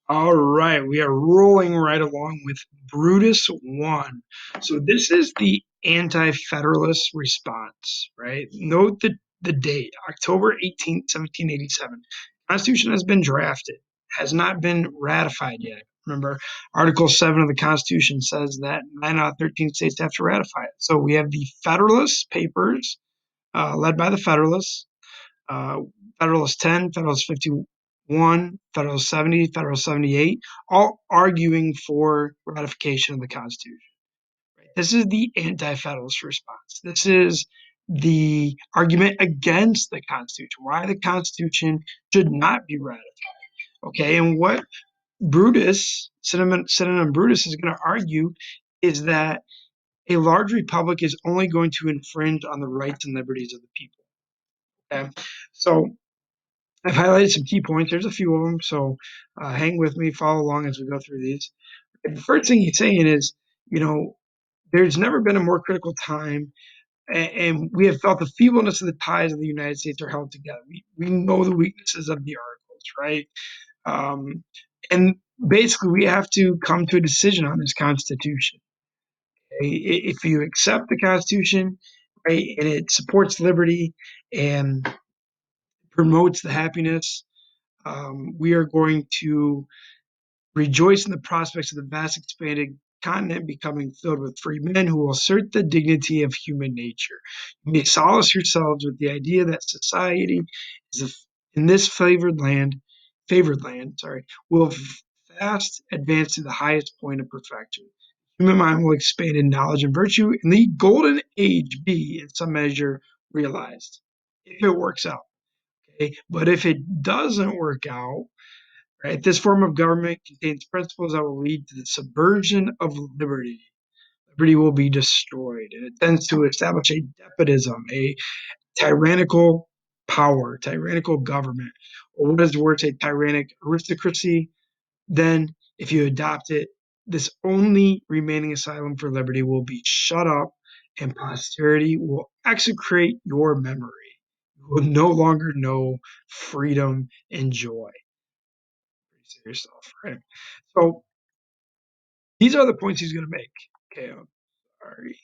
All right, we are rolling right along with Brutus 1. So this is the anti-federalist response, right? Note the date, October 18th, 1787. Constitution has been drafted, has not been ratified yet. Remember, Article 7 of the Constitution says that 9 out of 13 states have to ratify it. So we have the Federalist Papers, led by the Federalists, uh, Federalist 10, Federalist 51, Federalist 70, Federalist 78, all arguing for ratification of the Constitution. This is the anti-Federalist response. This is the argument against the Constitution, why the Constitution should not be ratified. Okay, and what Synonym Brutus is going to argue is that a large republic is only going to infringe on the rights and liberties of the people. Okay, so I've highlighted some key points. There's a few of them, so hang with me, follow along as we go through these. The first thing he's saying is, you know, there's never been a more critical time, and we have felt the feebleness of the ties of the United States are held together. We know the weaknesses of the articles, right? Um, and basically, we have to come to a decision on this Constitution. Okay? If you accept the Constitution, right, and it supports liberty and promotes the happiness, we are going to rejoice in the prospects of the vast expanded continent becoming filled with free men who will assert the dignity of human nature. You may solace yourselves with the idea that society is in this favored land, will fast advance to the highest point of perfection. Human mind will expand in knowledge and virtue, and the golden age be, in some measure, realized if it works out. Okay, but if it doesn't work out, right, this form of government contains principles that will lead to the subversion of liberty. Liberty will be destroyed, and it tends to establish a despotism, a tyrannical power, tyrannical government, or what is worse, a tyrannic aristocracy. Then, if you adopt it, this only remaining asylum for liberty will be shut up, and posterity will execrate your memory. You will no longer know freedom and joy. Pretty serious stuff, right? So these are the points he's going to make. Okay, I'm sorry.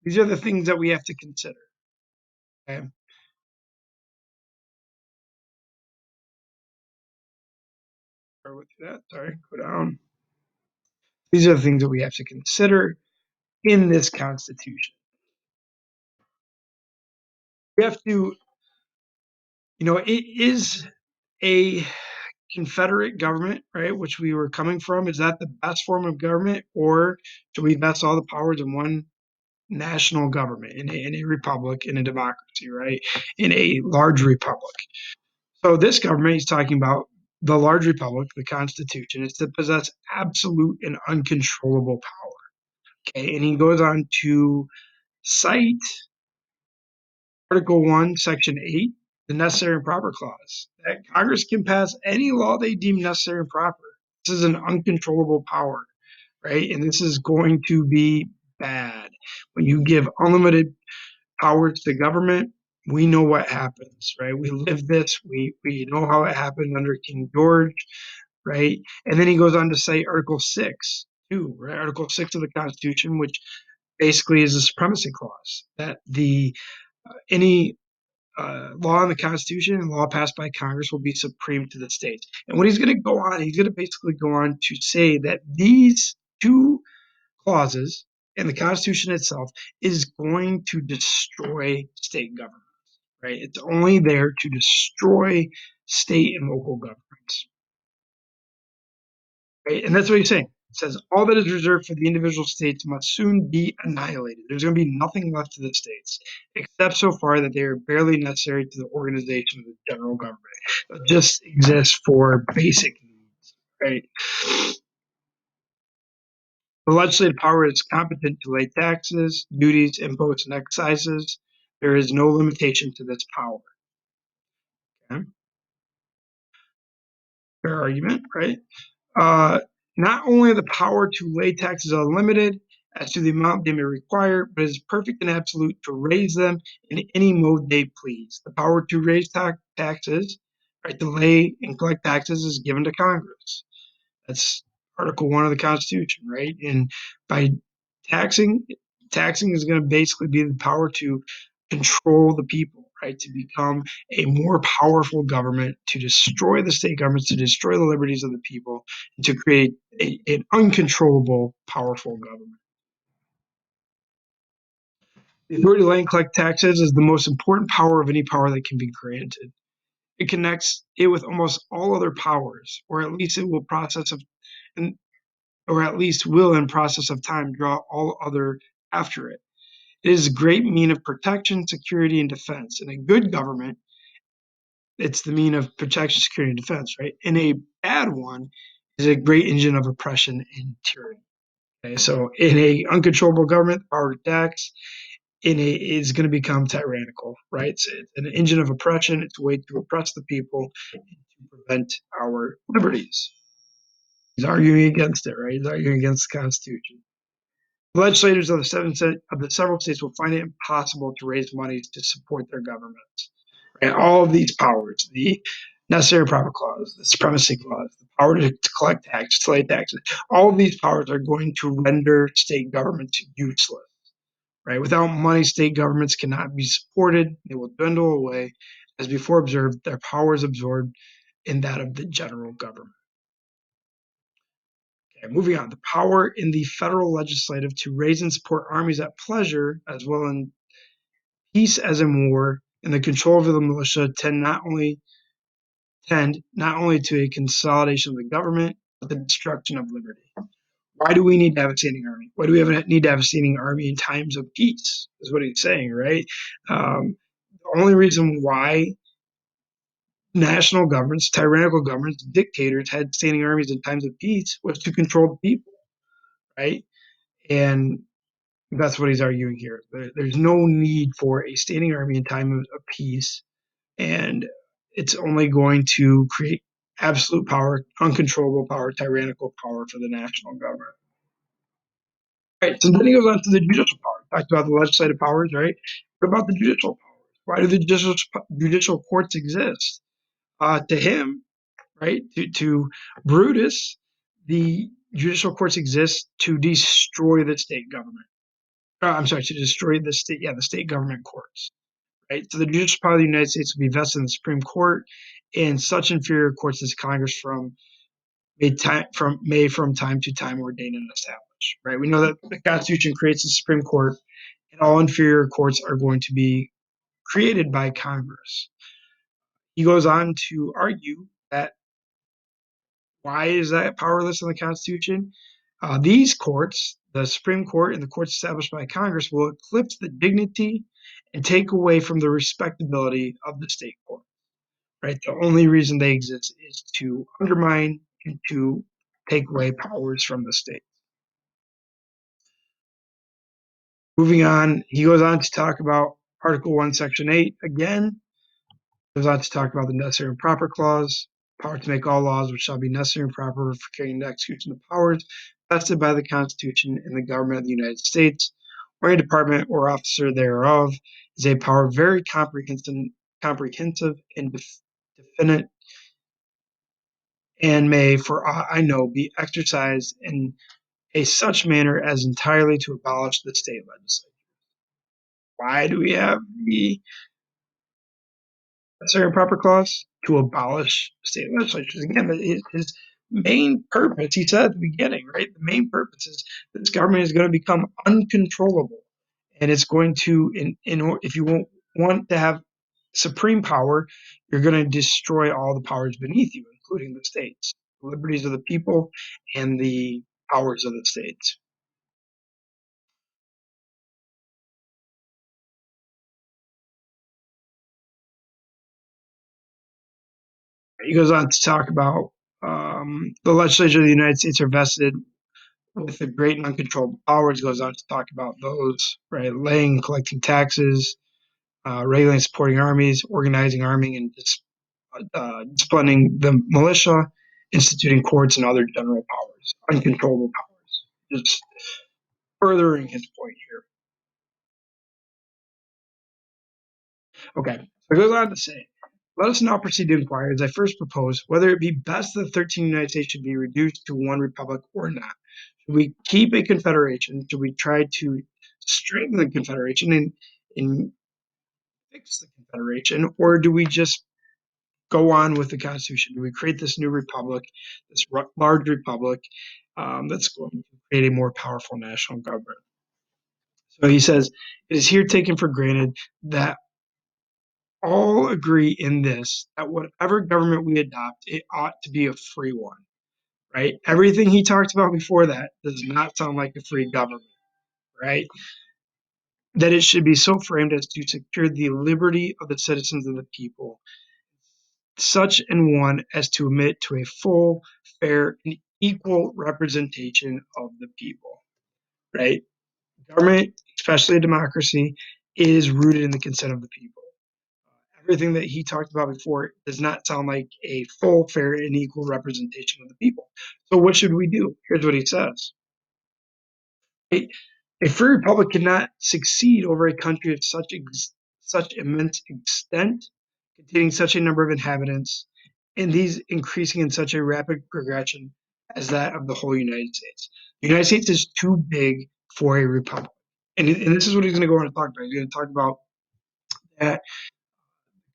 These are the things that we have to consider. Okay, start with that. Sorry, go down. These are the things that we have to consider in this Constitution. We have to, it is a Confederate government, right? Which we were coming from. Is that the best form of government, or should we vest all the powers in one national government, in a republic, in a democracy, right? In a large republic. So this government he's talking about, the large republic, the Constitution, is to possess absolute and uncontrollable power. Okay, and he goes on to cite Article 1, Section 8, the necessary and proper clause, that Congress can pass any law they deem necessary and proper. This is an uncontrollable power, right? And this is going to be bad. When you give unlimited power to the government, we know what happens, right? We live this. We know how it happened under King George, right? And then he goes on to say Article 6, too, right? Article 6 of the Constitution, which basically is a supremacy clause that the any law in the Constitution and law passed by Congress will be supreme to the states. And what he's going to go on, he's going to basically go on to say that these two clauses in the Constitution itself is going to destroy state government, right? It's only there to destroy state and local governments, right? And that's what he's saying. It says all that is reserved for the individual states must soon be annihilated. There's going to be nothing left to the states, except so far that they are barely necessary to the organization of the general government. It just exists for basic needs, right? The legislative power is competent to lay taxes, duties, imposts, and excises. There is no limitation to this power. Okay? Fair argument, right? Uh, Not only the power to lay taxes unlimited as to the amount they may require, but is perfect and absolute to raise them in any mode they please. The power to raise taxes, right to lay and collect taxes is given to Congress. That's Article 1 of the Constitution, right? And by taxing, taxing is going to basically be the power to control the people, right? To become a more powerful government, to destroy the state governments, to destroy the liberties of the people, and to create an uncontrollable, powerful government. The authority to lay and collect taxes is the most important power of any power that can be granted. It connects it with almost all other powers, or at least it will process of, or at least will in process of time draw all other after it. It is a great mean of protection, security, and defense. In a good government, it's the mean of protection, security, and defense, right? And a bad one is a great engine of oppression and tyranny. Okay, so in a uncontrollable government, the power to tax is going to become tyrannical, right? It's an engine of oppression. It's a way to oppress the people and to prevent our liberties. He's arguing against it, right? He's arguing against the Constitution. The legislators of the several states will find it impossible to raise money to support their governments. And all of these powers, the necessary and proper clause, the supremacy clause, the power to collect tax, to lay taxes, all of these powers are going to render state governments useless. Right? Without money, state governments cannot be supported. They will dwindle away. As before observed, their power is absorbed in that of the general government. Okay, moving on. The power in the federal legislative to raise and support armies at pleasure, as well in peace as in war, and the control over the militia tend not only to a consolidation of the government, but the destruction of liberty. Why do we need to have a standing army? Why do we need to have a standing army in times of peace? Is what he's saying, right? The only reason why national governments, tyrannical governments, dictators had standing armies in times of peace was to control the people, right? And that's what he's arguing here. There's no need for a standing army in time of peace, and it's only going to create absolute power, uncontrollable power, tyrannical power for the national government. Right. So then he goes on to the judicial power. Talked about the legislative powers, right? What about the judicial powers? Why do the judicial courts exist? To him, right? To Brutus, the judicial courts exist to destroy the state government. I'm sorry, to destroy the state government courts, right? So the judicial power of the United States will be vested in the Supreme Court and such inferior courts as Congress may from time to time ordain and establish, right? We know that the Constitution creates the Supreme Court, and all inferior courts are going to be created by Congress. He goes on to argue that why is that powerless in the Constitution? These courts, the Supreme Court and the courts established by Congress, will eclipse the dignity and take away from the respectability of the state court. Right? The only reason they exist is to undermine and to take away powers from the state. Moving on, he goes on to talk about Article 1, Section 8 again. Goes on to talk about the necessary and proper clause, power to make all laws which shall be necessary and proper for carrying into execution the powers vested by the Constitution in the government of the United States, or any department or officer thereof, is a power very comprehensive and definite, and may, for aught I know, be exercised in a such manner as entirely to abolish the state legislature. Why do we have the necessary and proper clause? To abolish state legislatures. Again, his main purpose, he said at the beginning, right? The main purpose is this government is going to become uncontrollable. And it's going to, if you want to have supreme power, you're going to destroy all the powers beneath you, including the states, the liberties of the people, and the powers of the states. He goes on to talk about the legislature of the United States are vested with the great and uncontrollable powers. He goes on to talk about those, right? Laying and collecting taxes, regulating, supporting armies, organizing, arming, and disciplining the militia, instituting courts, and other general powers, uncontrollable powers. Just furthering his point here. Okay, so it goes on to say Let us now proceed to inquire, as I first propose, whether it be best that the 13 United States should be reduced to one republic or not. Should we keep a confederation? Should we try to strengthen the confederation and fix the confederation? Or do we just go on with the Constitution? Do we create this new republic, this large republic that's going to create a more powerful national government? So he says, it is here taken for granted that all agree in this, that whatever government we adopt, it ought to be a free one, right? Everything he talked about before that does not sound like a free government, right? That it should be so framed as to secure the liberty of the citizens and the people, such an one as to admit to a full, fair, and equal representation of the people, right? Government, especially a democracy, is rooted in the consent of the people. Everything that he talked about before does not sound like a full, fair, and equal representation of the people. So what should we do? Here's what he says. A free republic cannot succeed over a country of such immense extent, containing such a number of inhabitants, and these increasing in such a rapid progression as that of the whole United States. The United States is too big for a republic. And this is what he's going to go on to talk about. He's going to talk about that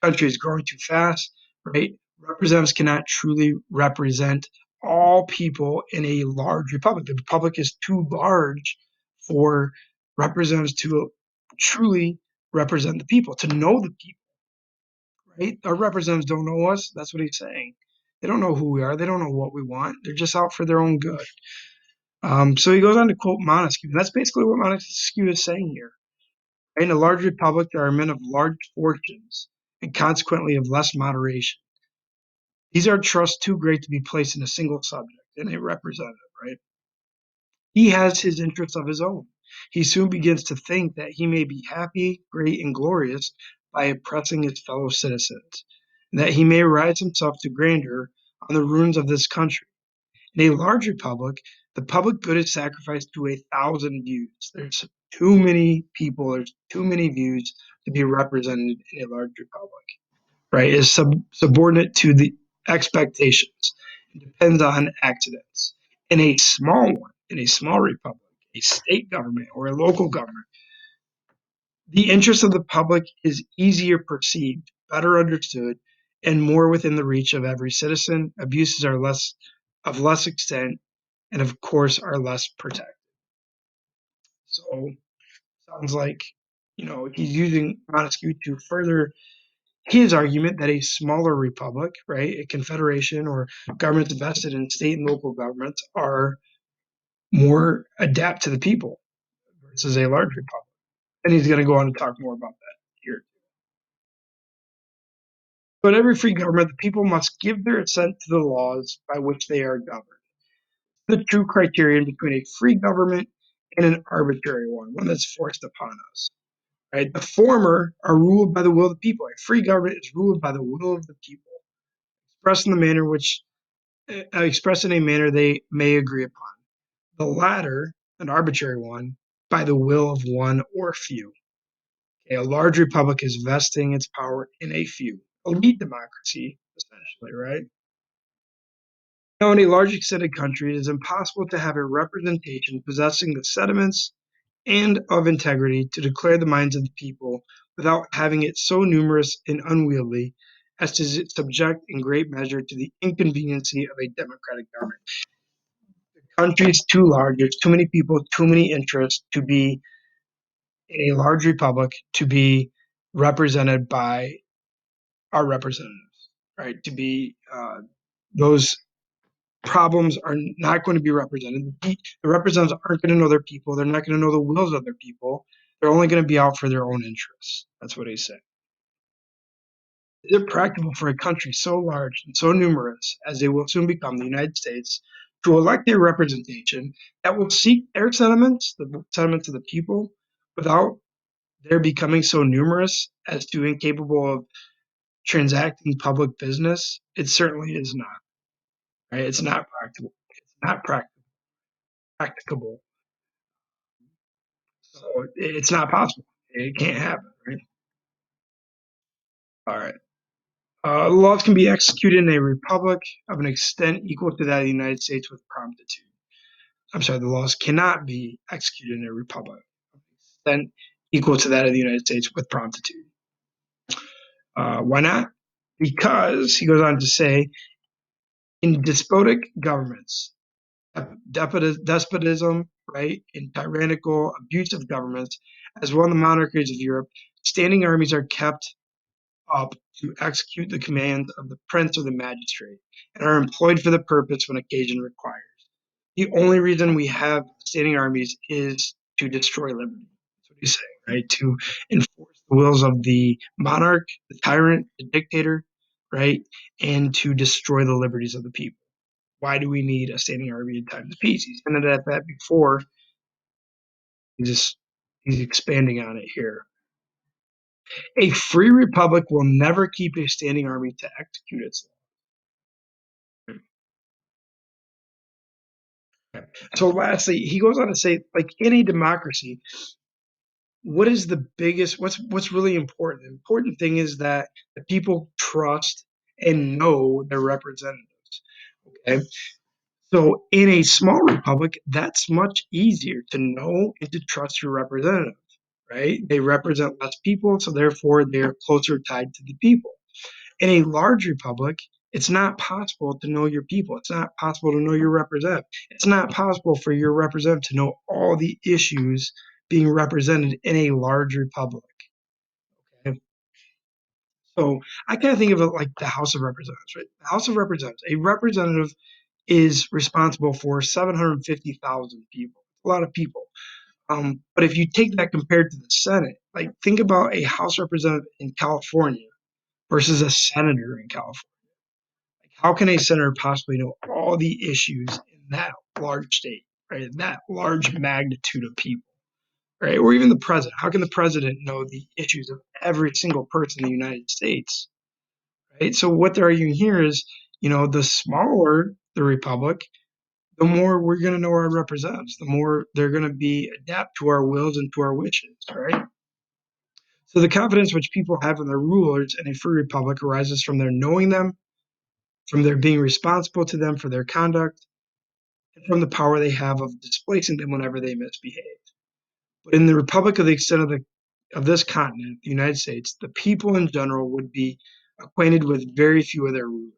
country is growing too fast, right? Representatives cannot truly represent all people in a large republic. The republic is too large for representatives to truly represent the people, to know the people, right? Our representatives don't know us. That's what he's saying. They don't know who we are. They don't know what we want. They're just out for their own good. So he goes on to quote Montesquieu. And that's basically what Montesquieu is saying here. In a large republic, there are men of large fortunes and consequently of less moderation. These are trusts too great to be placed in a single subject, in a representative, right? He has his interests of his own. He soon begins to think that he may be happy, great, and glorious by oppressing his fellow citizens, and that he may rise himself to grandeur on the ruins of this country. In a large republic, the public good is sacrificed to 1,000 views. There's too many people, there's too many views to be represented in a large republic, right? Is subordinate to the expectations. It depends on accidents. In a small one, in a small republic, a state government or a local government, the interest of the public is easier perceived, better understood, and more within the reach of every citizen. Abuses are less extent, and of course are less protected. So sounds like he's using Montesquieu to further his argument that a smaller republic, right, a confederation or governments vested in state and local governments are more adapt to the people versus a large republic. And he's going to go on to talk more about that here. But every free government, the people must give their assent to the laws by which they are governed. The true criterion between a free government and an arbitrary one that's forced upon us. Right? The former are ruled by the will of the people. A free government is ruled by the will of the people, expressed in a manner they may agree upon. The latter, an arbitrary one, by the will of one or few. Okay, a large republic is vesting its power in a few. Elite democracy, essentially, right? Now, in a large extended country, it is impossible to have a representation possessing the sentiments and of integrity to declare the minds of the people without having it so numerous and unwieldy as to subject in great measure to the inconveniency of a democratic government. The country is too large, there's too many people, too many interests to be in a large republic to be represented by our representatives, right? To be those problems are not going to be represented. The representatives aren't going to know their people. They're not going to know the wills of their people. They're only going to be out for their own interests. That's what he's saying. Is it practical for a country so large and so numerous as they will soon become, the United States, to elect a representation that will seek their sentiments, the sentiments of the people, without their becoming so numerous as to incapable of transacting public business? It certainly is not. Right? It's not practical. It's not practicable. So it's not possible. It can't happen, right? All right. Laws can be executed in a republic of an extent equal to that of the United States with promptitude. I'm sorry, the laws cannot be executed in a republic of an extent equal to that of the United States with promptitude. Why not? Because he goes on to say, in despotic governments, despotism, right, in tyrannical, abusive governments, as well in the monarchies of Europe, standing armies are kept up to execute the commands of the prince or the magistrate, and are employed for the purpose when occasion requires. The only reason we have standing armies is to destroy liberty. That's what he's saying, right? To enforce the wills of the monarch, the tyrant, the dictator, right? And to destroy the liberties of the people. Why do we need a standing army in times of peace? He's hinted at that before. He's expanding on it here. A free republic will never keep a standing army to execute its law. So lastly, he goes on to say, like in a democracy, what is the biggest what's really important? The important thing is that the people trust and know their representatives. Okay. So in a small republic, that's much easier to know and to trust your representative, right? They represent less people, so therefore they're closer tied to the people. In a large republic, it's not possible to know your people. It's not possible to know your representative. It's not possible for your representative to know all the issues being represented in a large republic. Okay? So I kind of think of it like the House of Representatives, right? The House of Representatives, a representative is responsible for 750,000 people, a lot of people. But if you take that compared to the Senate, like think about a House representative in California versus a senator in California. Like, how can a senator possibly know all the issues in that large state, right? That large magnitude of people, right? Or even the president. How can the president know the issues of every single person in the United States, right? So what they're arguing here is, the smaller the republic, the more we're going to know our representatives, the more they're going to be adapt to our wills and to our wishes, right? So the confidence which people have in their rulers in a free republic arises from their knowing them, from their being responsible to them for their conduct, and from the power they have of displacing them whenever they misbehave. But in the republic of the extent of this continent, the United States, the people in general would be acquainted with very few of their rulers.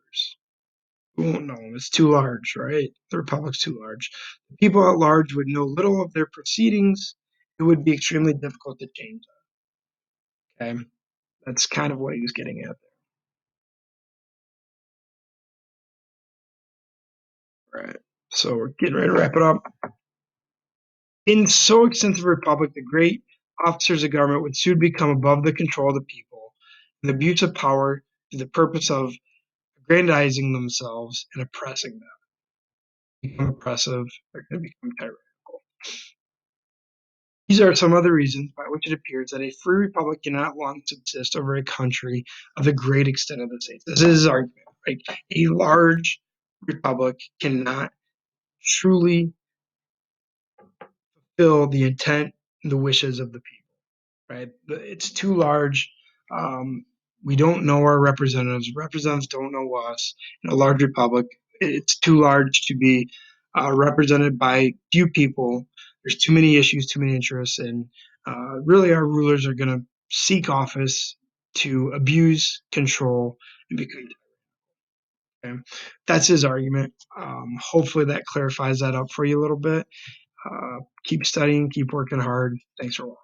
We won't know them. It's too large, right? The republic's too large. The people at large would know little of their proceedings. It would be extremely difficult to change them. Okay, that's kind of what he was getting at there. Right. So we're getting ready to wrap it up. In so extensive a republic, the great officers of government would soon become above the control of the people, and the abuse of power to the purpose of aggrandizing themselves and oppressing them. Become oppressive, they're going to become tyrannical. These are some other reasons by which it appears that a free republic cannot long subsist over a country of the great extent of the states. This is his argument. Right? A large republic cannot truly fulfill the intent and the wishes of the people. Right? It's too large. We don't know our representatives. Representatives don't know us. In a large republic, it's too large to be represented by few people. There's too many issues, too many interests, and really our rulers are going to seek office to abuse, control, and become. Okay? That's his argument. Hopefully that clarifies that up for you a little bit. Keep studying, keep working hard. Thanks for watching.